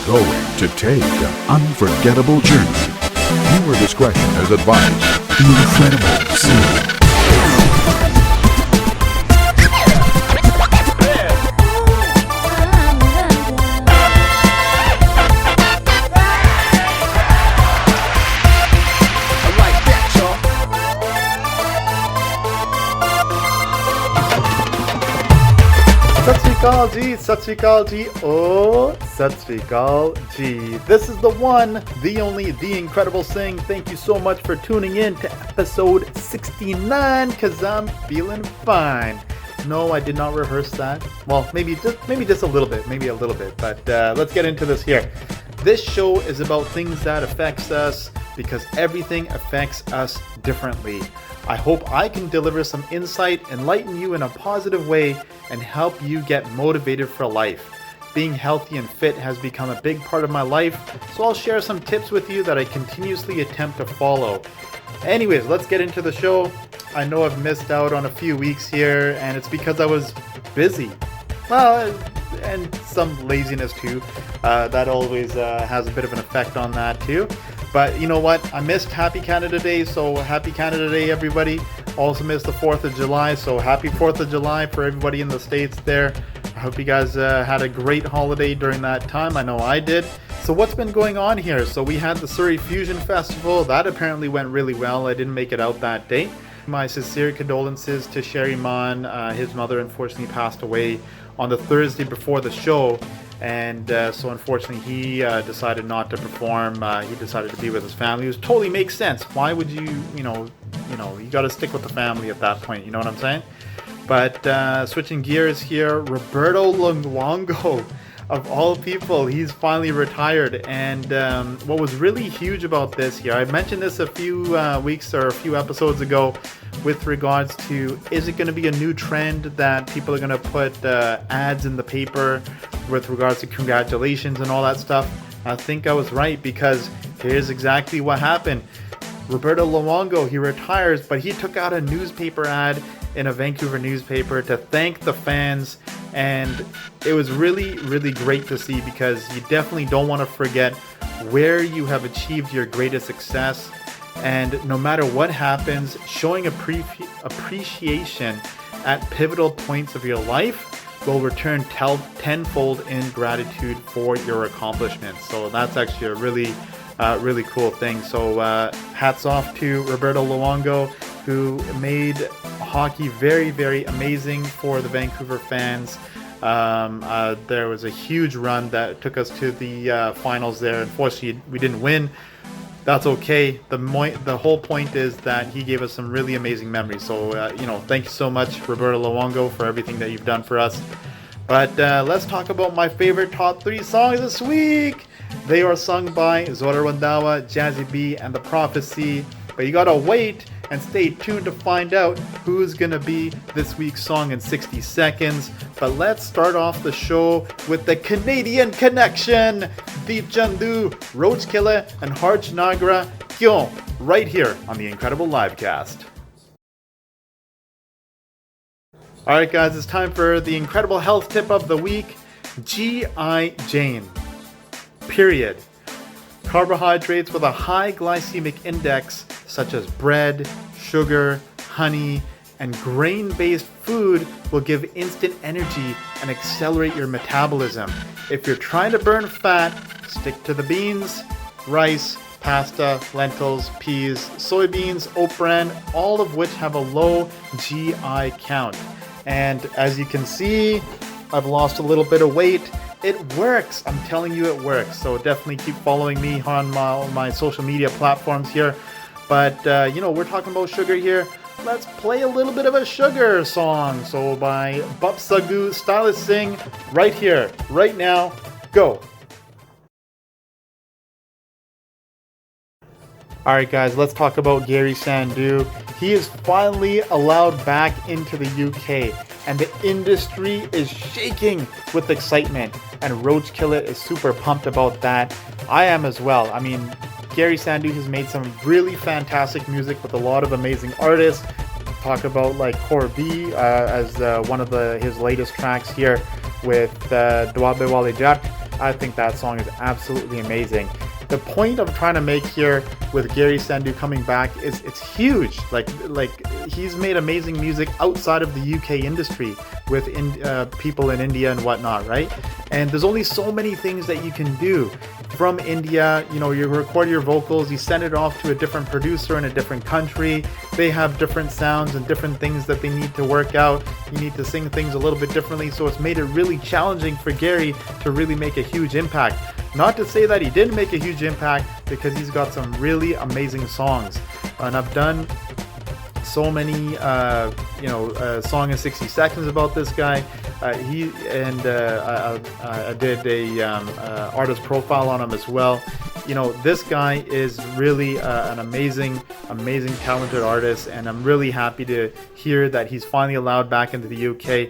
going to take an unforgettable journey. Viewer discretion is advised. The incredible Singh. Sat Sri Akal ji, oh, Sat Sri Akal ji. This is the one, the only, the incredible Singh. Thank you so much for tuning in to episode 69, cause I'm feeling fine. No, I did not rehearse that. Well, maybe just a little bit, but let's get into this here. This show is about things that affects us because everything affects us differently. I hope I can deliver some insight, enlighten you in a positive way, and help you get motivated for life. Being healthy and fit has become a big part of my life, so I'll share some tips with you that I continuously attempt to follow. Anyways, let's get into the show. I know I've missed out on a few weeks here, and it's because I was busy. Well, and some laziness too. That always has a bit of an effect on that too. But you know what? I missed Happy Canada Day, so Happy Canada Day, everybody. Also missed the 4th of July, so happy 4th of July for everybody in the States there. I hope you guys had a great holiday during that time. I know I did. So what's been going on here? So we had the Surrey Fusion Festival. That apparently went really well. I didn't make it out that day. My sincere condolences to Sherry Mon. His mother unfortunately passed away on the Thursday before the show. And so unfortunately he decided not to perform. He decided to be with his family, which totally makes sense. Why would you got to stick with the family at that point, you know what I'm saying? But switching gears here, Roberto Luongo, of all people, he's finally retired. And what was really huge about this here, I mentioned this a few weeks or a few episodes ago with regards to, is it going to be a new trend that people are going to put ads in the paper with regards to congratulations and all that stuff? I think I was right, because here's exactly what happened. Roberto Luongo, he retires, but he took out a newspaper ad in a Vancouver newspaper to thank the fans, and it was really, really great to see, because you definitely don't want to forget where you have achieved your greatest success. And no matter what happens, showing appreciation at pivotal points of your life will return tenfold in gratitude for your accomplishments. So that's actually a really cool thing. So hats off to Roberto Luongo, who made hockey very, very amazing for the Vancouver fans. There was a huge run that took us to the finals there. Unfortunately, we didn't win. That's okay. The whole point is that he gave us some really amazing memories. So, thank you so much, Roberto Luongo, for everything that you've done for us. But let's talk about my favorite top 3 songs this week. They are sung by Zora Randawa, Jazzy B, and the PropheC. But you gotta wait and stay tuned to find out who's gonna be this week's song in 60 seconds. But let's start off the show with the Canadian connection. Deep Jandu, Roach, Killa, and Harj Nagra, Kyon, right here on the Incredible Livecast. Alright guys, it's time for the incredible health tip of the week. G.I. Jane. Period. Carbohydrates with a high glycemic index, such as bread, sugar, honey, and grain-based food, will give instant energy and accelerate your metabolism. If you're trying to burn fat, stick to the beans, rice, pasta, lentils, peas, soybeans, oat bran, all of which have a low GI count. And as you can see, I've lost a little bit of weight. It works. I'm telling you, it works. So definitely keep following me on my social media platforms here. But, we're talking about sugar here. Let's play a little bit of a sugar song. So by Bups, Saggu, Stylist Singh, right here, right now, go. Alright guys, let's talk about Garry Sandhu. He is finally allowed back into the UK, and the industry is shaking with excitement, and Roach Killa is super pumped about that. I am as well. I mean, Garry Sandhu has made some really fantastic music with a lot of amazing artists. Talk about like Kaur as one of his latest tracks here with Doabey Yaar. I think that song is absolutely amazing. The point I'm trying to make here with Garry Sandhu coming back is it's huge. Like he's made amazing music outside of the UK industry with people in India and whatnot, right? And there's only so many things that you can do from India. You know, you record your vocals, you send it off to a different producer in a different country. They have different sounds and different things that they need to work out. You need to sing things a little bit differently, so it's made it really challenging for Garry to really make a huge impact. Not to say that he didn't make a huge impact, because he's got some really amazing songs. And I've done so many, song in 60 seconds about this guy. I did a artist profile on him as well. You know, this guy is really an amazing talented artist, and I'm really happy to hear that he's finally allowed back into the UK.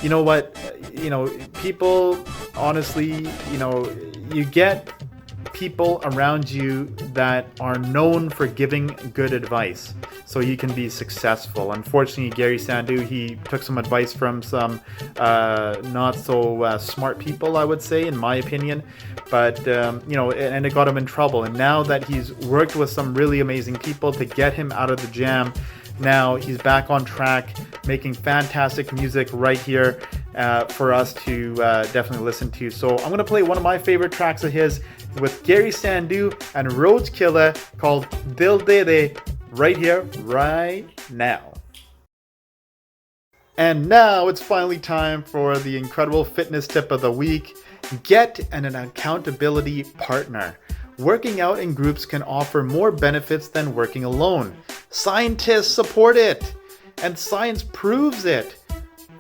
You know what? You know, people, honestly, you know, you get people around you that are known for giving good advice so you can be successful. Unfortunately, Garry Sandhu, he took some advice from some not so smart people, I would say, in my opinion, but you know, and it got him in trouble. And now that he's worked with some really amazing people to get him out of the jam, now he's back on track, making fantastic music right here for us to definitely listen to. So I'm going to play one of my favorite tracks of his with Garry Sandhu and Roach Killa, called Dil De De, right here, right now. And now it's finally time for the incredible fitness tip of the week. Get an accountability partner. Working out in groups can offer more benefits than working alone. Scientists support it, and science proves it.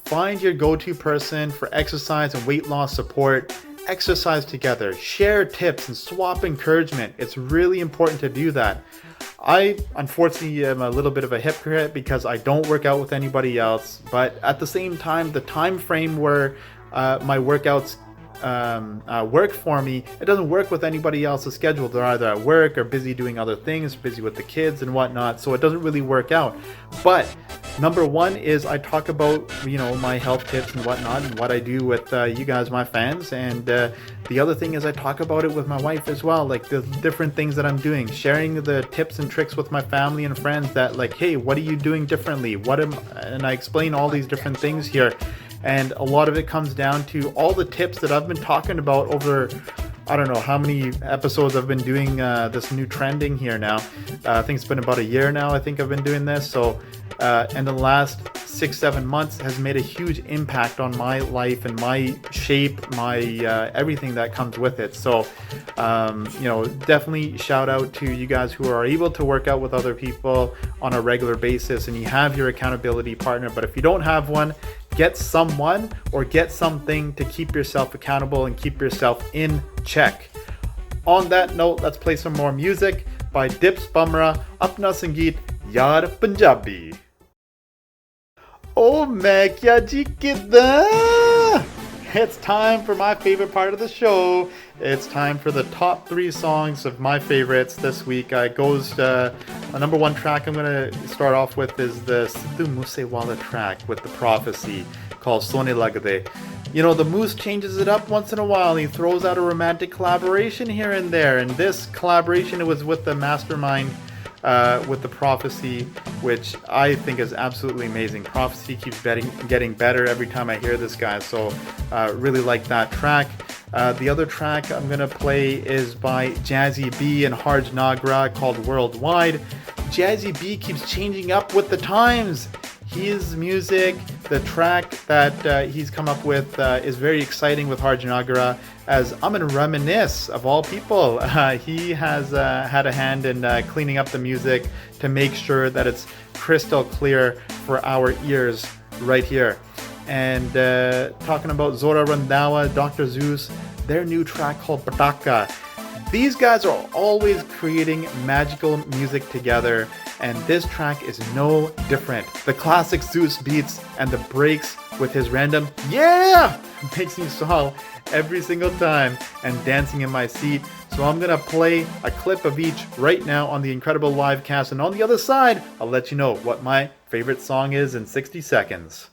Find your go-to person for exercise and weight loss support. Exercise together, share tips, and swap encouragement. It's really important to do that. I unfortunately am a little bit of a hypocrite because I don't work out with anybody else, but at the same time, the time frame where my workouts work for me, it doesn't work with anybody else's schedule. They're either at work or busy doing other things, busy with the kids and whatnot, so it doesn't really work out. But number one is I talk about, you know, my health tips and whatnot and what I do with you guys, my fans. And the other thing is I talk about it with my wife as well, like the different things that I'm doing, sharing the tips and tricks with my family and friends that, like, hey, what are you doing differently? And I explain all these different things here. And a lot of it comes down to all the tips that I've been talking about over, I don't know how many episodes I've been doing this new trending here now. I think it's been about a year now, I think I've been doing this. So, and the last 6-7 months has made a huge impact on my life and my shape, my everything that comes with it. So, you know, definitely shout out to you guys who are able to work out with other people on a regular basis and you have your accountability partner. But if you don't have one, get someone or get something to keep yourself accountable and keep yourself in check. On that note, let's play some more music by Bups, Bhamrah, Apna, Sangeet, Yaar, Punjabi. Oh, मैं क्या जी किधर? It's time for my favorite part of the show. It's time for the top 3 songs of my favorites this week. Goes a number 1 track I'm going to start off with is the Sidhu Moosewala track with the PropheC called Sohne Lagde. You know, the Moose changes it up once in a while. He throws out a romantic collaboration here and there. And this collaboration, it was with the mastermind with the PropheC, which I think is absolutely amazing. PropheC keeps getting better every time I hear this guy, so really like that track. The other track I'm going to play is by Jazzy B and Harj Nagra called Worldwide. Jazzy B keeps changing up with the times. His music, the track that he's come up with is very exciting with Harj Nagra, as I'm going to reminisce, of all people. He has had a hand in cleaning up the music to make sure that it's crystal clear for our ears right here. And talking about Zora Randawa, Dr. Zeus, their new track called Pataka. These guys are always creating magical music together, and this track is no different. The classic Zeus beats and the breaks with his random yeah makes me smile every single time and dancing in my seat. So I'm gonna play a clip of each right now on the incredible Livecast, and on the other side I'll let you know what my favorite song is in 60 seconds.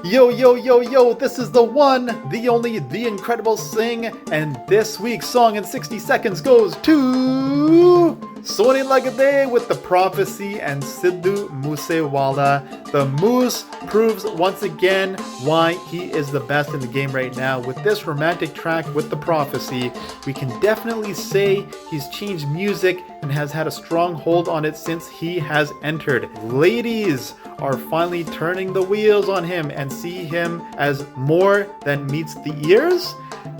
Yo, yo, yo, yo, this is the one, the only, the incredible Singh, and this week's song in 60 seconds goes to Sohne Lagde with the PropheC and Sidhu Moosewala. The Moose proves once again why he is the best in the game right now. With this romantic track with the PropheC, we can definitely say he's changed music and has had a strong hold on it since he has entered. Ladies are finally turning the wheels on him and see him as more than meets the ears.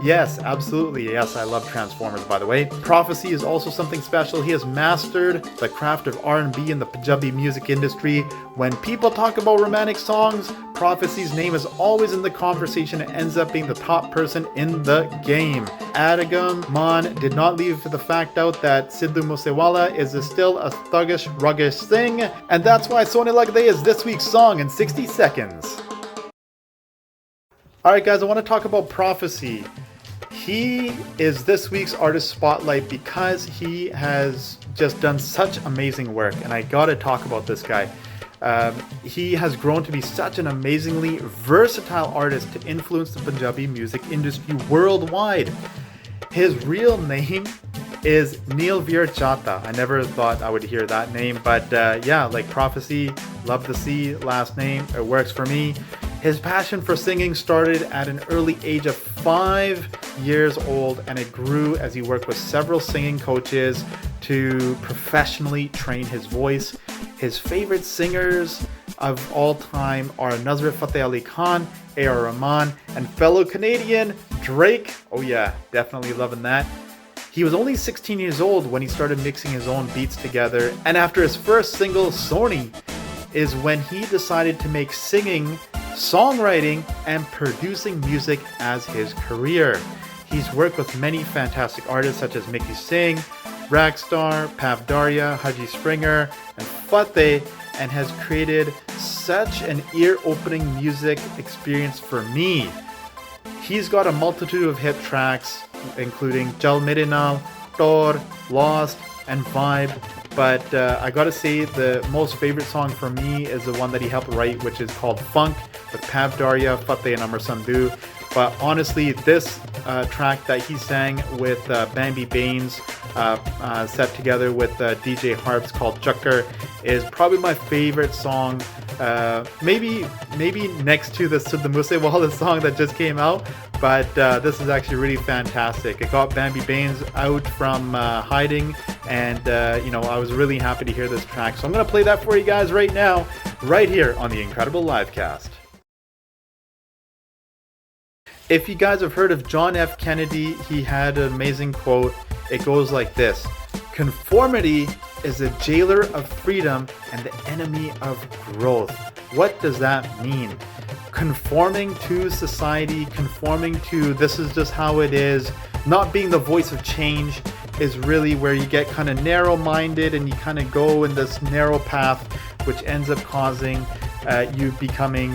Yes, absolutely. Yes, I love Transformers, by the way. PropheC is also something special. He has mastered the craft of R&B in the Punjabi music industry. When people talk about romantic songs, PropheC's name is always in the conversation and ends up being the top person in the game. Adagam Man did not leave the fact out that Sidhu Moosewala is still a thuggish, ruggish thing, and that's why Sohne Lagde is this week's song in 60 seconds. Alright guys, I want to talk about PropheC. He is this week's artist spotlight because he has just done such amazing work, and I gotta talk about this guy. He has grown to be such an amazingly versatile artist to influence the Punjabi music industry worldwide. His real name is Neelveer Chata. I never thought I would hear that name, but yeah, like PropheC, love the C last name, it works for me. His passion for singing started at an early age of 5 years old, and it grew as he worked with several singing coaches to professionally train his voice. His favorite singers of all time are Nusrat Fateh Ali Khan, A.R. Rahman, and fellow Canadian Drake. Oh yeah, definitely loving that. He was only 16 years old when he started mixing his own beats together, and after his first single, Sohne, is when he decided to make singing, songwriting, and producing music as his career. He's worked with many fantastic artists such as Mickey Singh, Ragstar, Pav Daria, Haji Springer, and Fateh, and has created such an ear-opening music experience for me. He's got a multitude of hit tracks, including Jal Mere Naal, Tor, Lost, and Vibe. But I gotta say, the most favorite song for me is the one that he helped write, which is called Funk, with Pav Daria, Fateh, and Amar Sandhu. But honestly, this track that he sang with Bambi Baines, set together with DJ Harps, called Chakkar, is probably my favorite song. Maybe next to the Sidhu Moosewala song that just came out, but this is actually really fantastic. It got Bambi Baines out from hiding, and I was really happy to hear this track. So I'm gonna play that for you guys right now, right here on the Incredible Livecast. If you guys have heard of John F. Kennedy, he had an amazing quote. It goes like this: "Conformity is the jailer of freedom and the enemy of growth." What does that mean? Conforming to society, conforming to this is just how it is, not being the voice of change is really where you get kind of narrow-minded and you kind of go in this narrow path, which ends up causing you becoming,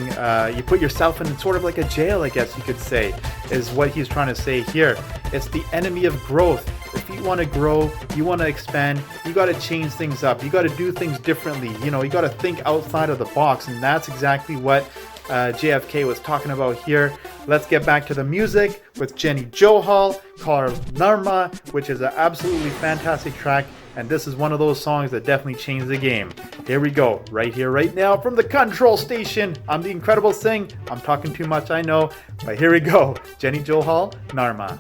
you put yourself in sort of like a jail, I guess you could say, is what he's trying to say here. It's the enemy of growth. If you want to grow, you want to expand, you got to change things up. You got to do things differently. You got to think outside of the box, and that's exactly what JFK was talking about here. Let's get back to the music with Jenny Johal, called Narma, which is an absolutely fantastic track, and this is one of those songs that definitely changed the game. Here we go, right here, right now, from the control station. I'm the Incredible Singh. I'm talking too much, I know, but here we go. Jenny Johal, Narma.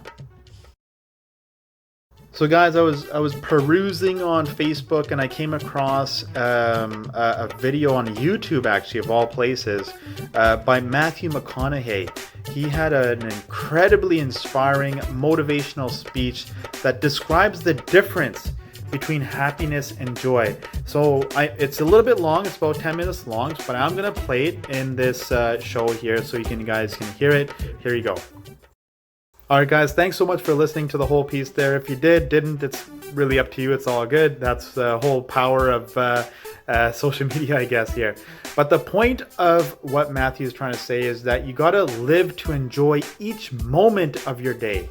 So guys, I was perusing on Facebook and I came across a video on YouTube, actually, of all places, by Matthew McConaughey. He had an incredibly inspiring motivational speech that describes the difference between happiness and joy. So it's a little bit long, it's about 10 minutes long, but I'm gonna play it in this show here so you guys can hear it. Here you go. Alright guys, thanks so much for listening to the whole piece there. If you didn't, it's really up to you. It's all good. That's the whole power of social media, I guess, here. But the point of what Matthew is trying to say is that you gotta live to enjoy each moment of your day.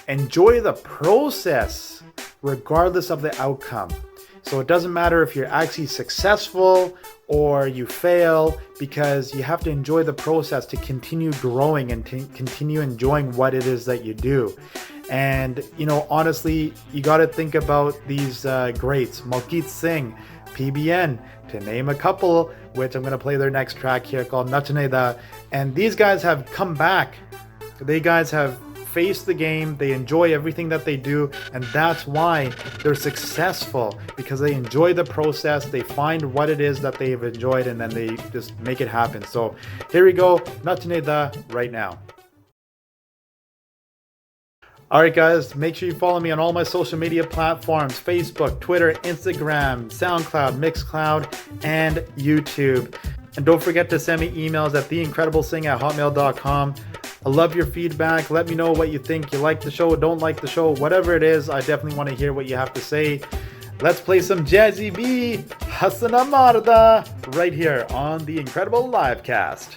Enjoy the process, regardless of the outcome. So it doesn't matter if you're actually successful or you fail, because you have to enjoy the process to continue growing and to continue enjoying what it is that you do. And, you know, honestly, you got to think about these greats, Malkit Singh, PBN, to name a couple, which I'm going to play their next track here called Nachne Da. And these guys have come back. They guys have faced the game. They enjoy everything that they do, and that's why they're successful, because they enjoy the process. They find what it is that they've enjoyed, and then they just make it happen. So here we go, Nachne Da right now. Alright guys, make sure you follow me on all my social media platforms: Facebook, Twitter, Instagram, SoundCloud, Mixcloud, and YouTube. And don't forget to send me emails at theincrediblesing@hotmail.com. I love your feedback. Let me know what you think. You like the show, don't like the show, whatever it is. I definitely want to hear what you have to say. Let's play some Jazzy B, Hasana Marda, right here on the Incredible Livecast.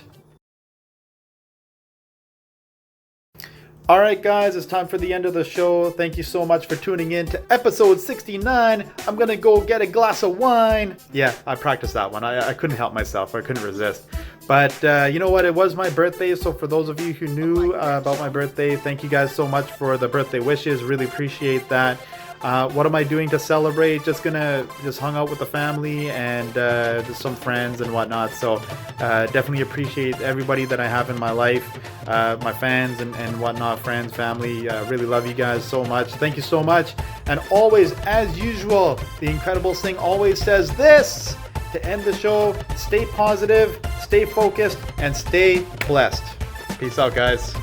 Alright guys, it's time for the end of the show. Thank you so much for tuning in to episode 69. I'm gonna go get a glass of wine. Yeah, I practiced that one. I couldn't help myself. I couldn't resist. But you know what? It was my birthday, so for those of you who knew about my birthday, thank you guys so much for the birthday wishes. Really appreciate that. What am I doing to celebrate? Just hung out with the family and just some friends and whatnot. So definitely appreciate everybody that I have in my life, my fans and whatnot, friends, family. Really love you guys so much. Thank you so much. And always, as usual, the Incredible Singh always says this to end the show: stay positive, stay focused, and stay blessed. Peace out, guys.